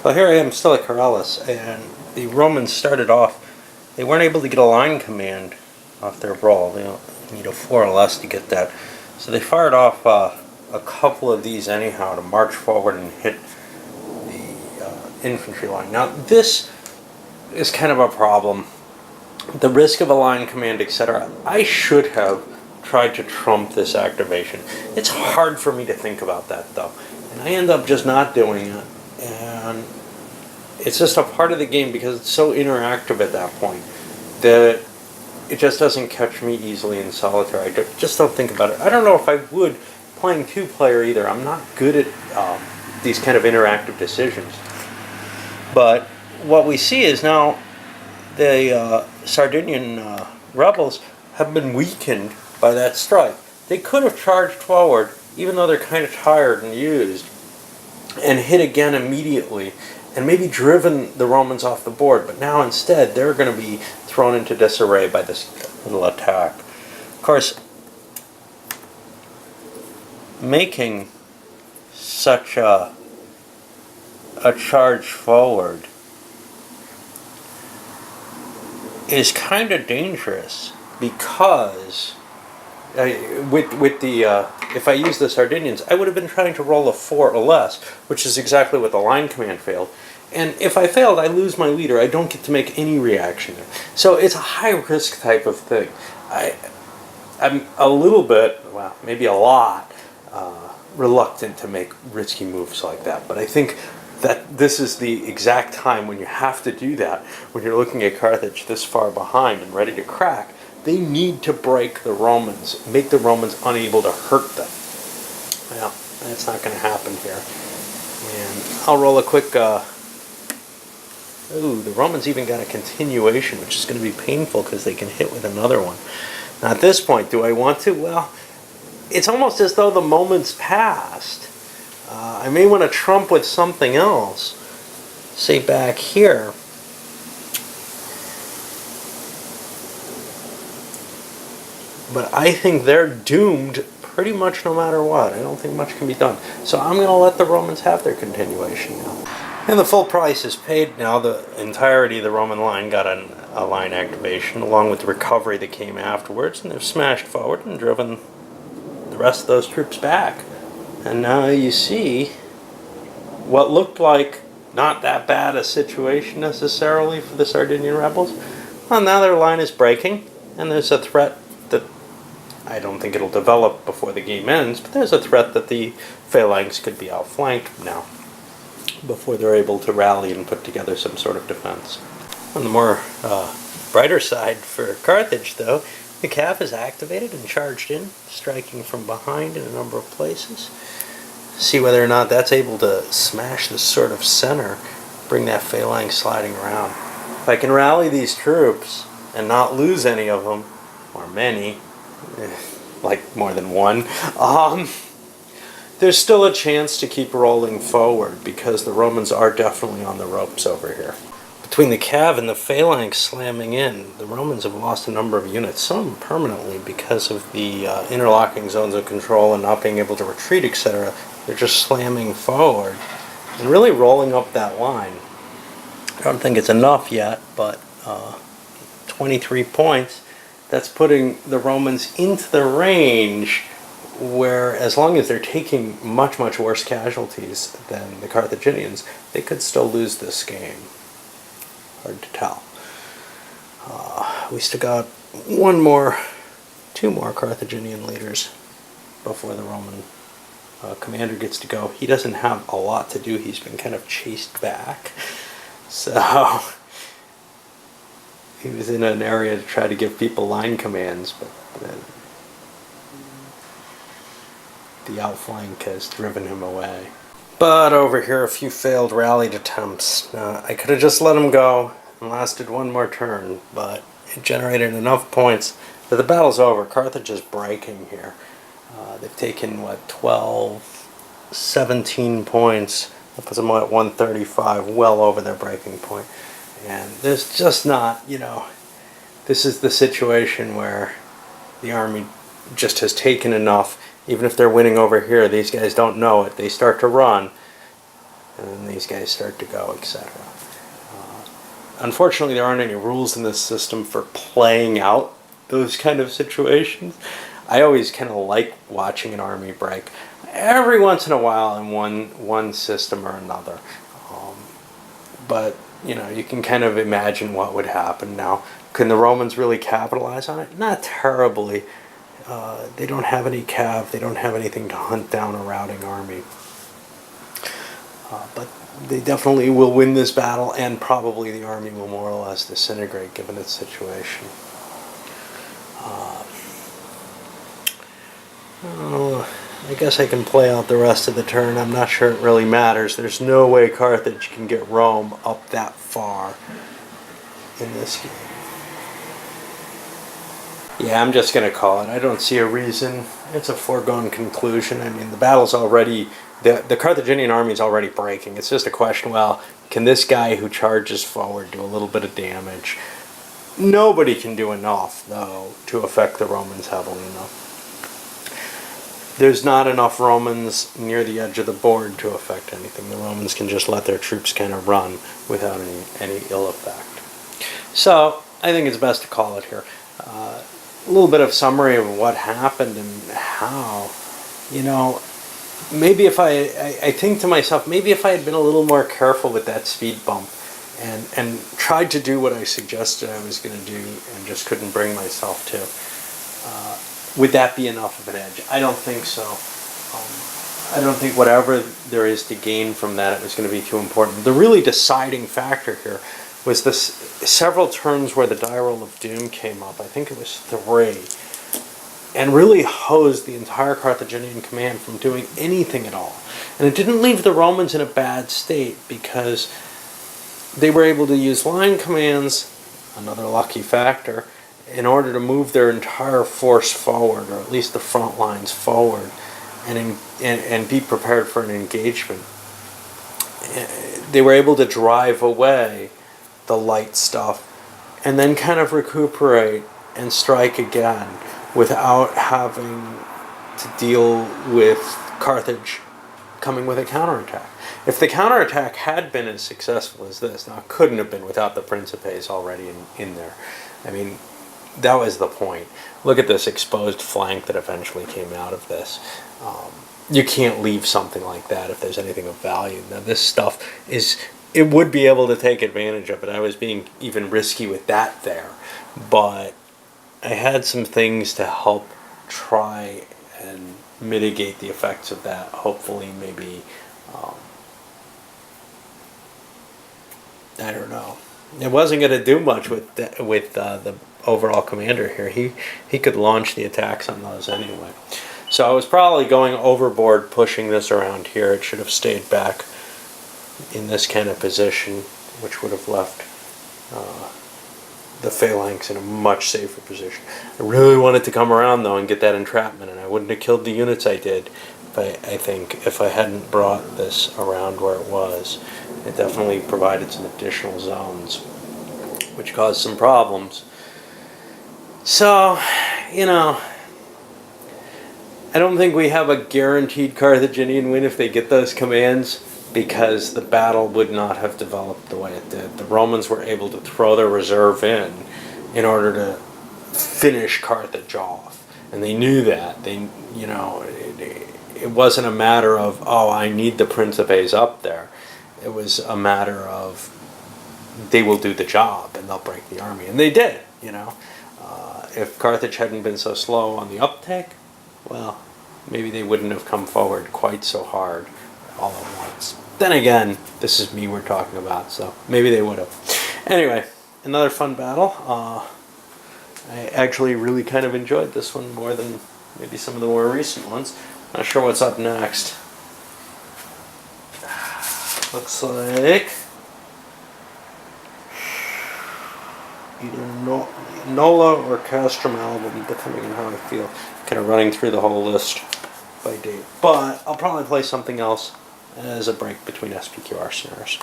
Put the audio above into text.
Well, here I am still at Caralis, and the Romans started off, they weren't able to get a line command off their brawl. They need a 4 or less to get that. So they fired off a couple of these anyhow to march forward and hit the infantry line. Now this is kind of a problem. The risk of a line command, etc. I should have tried to trump this activation. It's hard for me to think about that though, and I end up just not doing it. And it's just a part of the game because it's so interactive at that point that it just doesn't catch me easily in solitaire. I just don't think about it. I don't know if I would playing 2-player either. I'm not good at these kind of interactive decisions. But what we see is now the Sardinian rebels have been weakened by that strike. They could have charged forward, even though they're kind of tired and used, and hit again immediately, and maybe driven the Romans off the board. But now instead, they're going to be thrown into disarray by this little attack. Of course, making such a charge forward is kind of dangerous because with the if I use the Sardinians, I would have been trying to roll a 4 or less, which is exactly what the line command failed. And if I failed, I lose my leader. I don't get to make any reaction. So it's a high-risk type of thing. I'm a little bit, well, maybe a lot, reluctant to make risky moves like that. But I think that this is the exact time when you have to do that, when you're looking at Carthage this far behind and ready to crack. They need to break the Romans, make the Romans unable to hurt them. Well, that's not going to happen here. And I'll roll a quick... ooh, the Romans even got a continuation, which is going to be painful because they can hit with another one. Now at this point, do I want to? Well, it's almost as though the moment's passed. I may want to trump with something else. Say back here. But I think they're doomed pretty much no matter what. I don't think much can be done. So I'm going to let the Romans have their continuation now. And the full price is paid now. The entirety of the Roman line got a line activation along with the recovery that came afterwards. And they've smashed forward and driven the rest of those troops back. And now you see what looked like not that bad a situation necessarily for the Sardinian rebels. Well, now their line is breaking, and there's a threat that I don't think it'll develop before the game ends, but there's a threat that the phalanx could be outflanked now before they're able to rally and put together some sort of defense. On the more brighter side for Carthage, though, the cav is activated and charged in, striking from behind in a number of places. See whether or not that's able to smash this sort of center, bring that phalanx sliding around. If I can rally these troops and not lose any of them, or many, like more than one, there's still a chance to keep rolling forward because the Romans are definitely on the ropes over here. Between the cav and the phalanx slamming in, the Romans have lost a number of units, some permanently because of the interlocking zones of control and not being able to retreat, etc. They're just slamming forward and really rolling up that line. I don't think it's enough yet, but 23 points, that's putting the Romans into the range where, as long as they're taking much, much worse casualties than the Carthaginians, they could still lose this game. Hard to tell. We still got two more Carthaginian leaders before the Roman commander gets to go. He doesn't have a lot to do. He's been kind of chased back. So he was in an area to try to give people line commands, but the outflank has driven him away. But over here, a few failed rallied attempts. I could have just let him go and lasted one more turn, but it generated enough points that the battle's over. Carthage is breaking here. They've taken, 17 points. That puts them at 135, well over their breaking point. And there's just not, this is the situation where the army just has taken enough. Even if they're winning over here, these guys don't know it. They start to run. and then these guys start to go, etc. Unfortunately, there aren't any rules in this system for playing out those kind of situations. I always kind of like watching an army break every once in a while in one system or another. But, you know, you can kind of imagine what would happen now. Can the Romans really capitalize on it? Not terribly. They don't have any cav. They don't have anything to hunt down a routing army. But they definitely will win this battle, and probably the army will more or less disintegrate given its situation. I guess I can play out the rest of the turn. I'm not sure it really matters. There's no way Carthage can get Rome up that far in this game. Yeah, I'm just going to call it. I don't see a reason. It's a foregone conclusion. I mean, the battle's already... The Carthaginian army is already breaking. It's just a question, well, can this guy who charges forward do a little bit of damage? Nobody can do enough, though, to affect the Romans heavily enough. There's not enough Romans near the edge of the board to affect anything. The Romans can just let their troops kind of run without any ill effect. So, I think it's best to call it here. A little bit of summary of what happened and how. You know, maybe if I think to myself, maybe if I had been a little more careful with that speed bump and tried to do what I suggested I was going to do and just couldn't bring myself to, would that be enough of an edge? I don't think so. I don't think whatever there is to gain from that, it was going to be too important. The really deciding factor here was this several turns where the die roll of doom came up. I think it was 3. And really hosed the entire Carthaginian command from doing anything at all. And it didn't leave the Romans in a bad state because they were able to use line commands, another lucky factor, in order to move their entire force forward, or at least the front lines forward, and be prepared for an engagement. They were able to drive away the light stuff and then kind of recuperate and strike again without having to deal with Carthage coming with a counterattack. If the counterattack had been as successful as this, now it couldn't have been without the Principes already in there. I mean, that was the point. Look at this exposed flank that eventually came out of this. You can't leave something like that if there's anything of value. Now this stuff it would be able to take advantage of it. I was being even risky with that there. But I had some things to help try and mitigate the effects of that. Hopefully, maybe, I don't know. It wasn't going to do much with the overall commander here. He could launch the attacks on those anyway. So I was probably going overboard pushing this around here. It should have stayed back in this kind of position, which would have left the phalanx in a much safer position. I really wanted to come around though and get that entrapment, and I wouldn't have killed the units I did. But I think if I hadn't brought this around where it was, it definitely provided some additional zones, which caused some problems. So, you know, I don't think we have a guaranteed Carthaginian win if they get those commands, because the battle would not have developed the way it did. The Romans were able to throw their reserve in order to finish Carthage off, and they knew that. They, you know, it wasn't a matter of, oh, I need the Principes up there. It was a matter of they will do the job and they'll break the army, and they did. You know, if Carthage hadn't been so slow on the uptake, well, maybe they wouldn't have come forward quite so hard all at once. Then again, this is me we're talking about, so maybe they would have. Anyway, another fun battle. I actually really kind of enjoyed this one more than maybe some of the more recent ones. Not sure what's up next. Looks like either Nola or Castrum album, depending on how I feel. Kind of running through the whole list by date. But I'll probably play something else as a break between SPQR scenarios.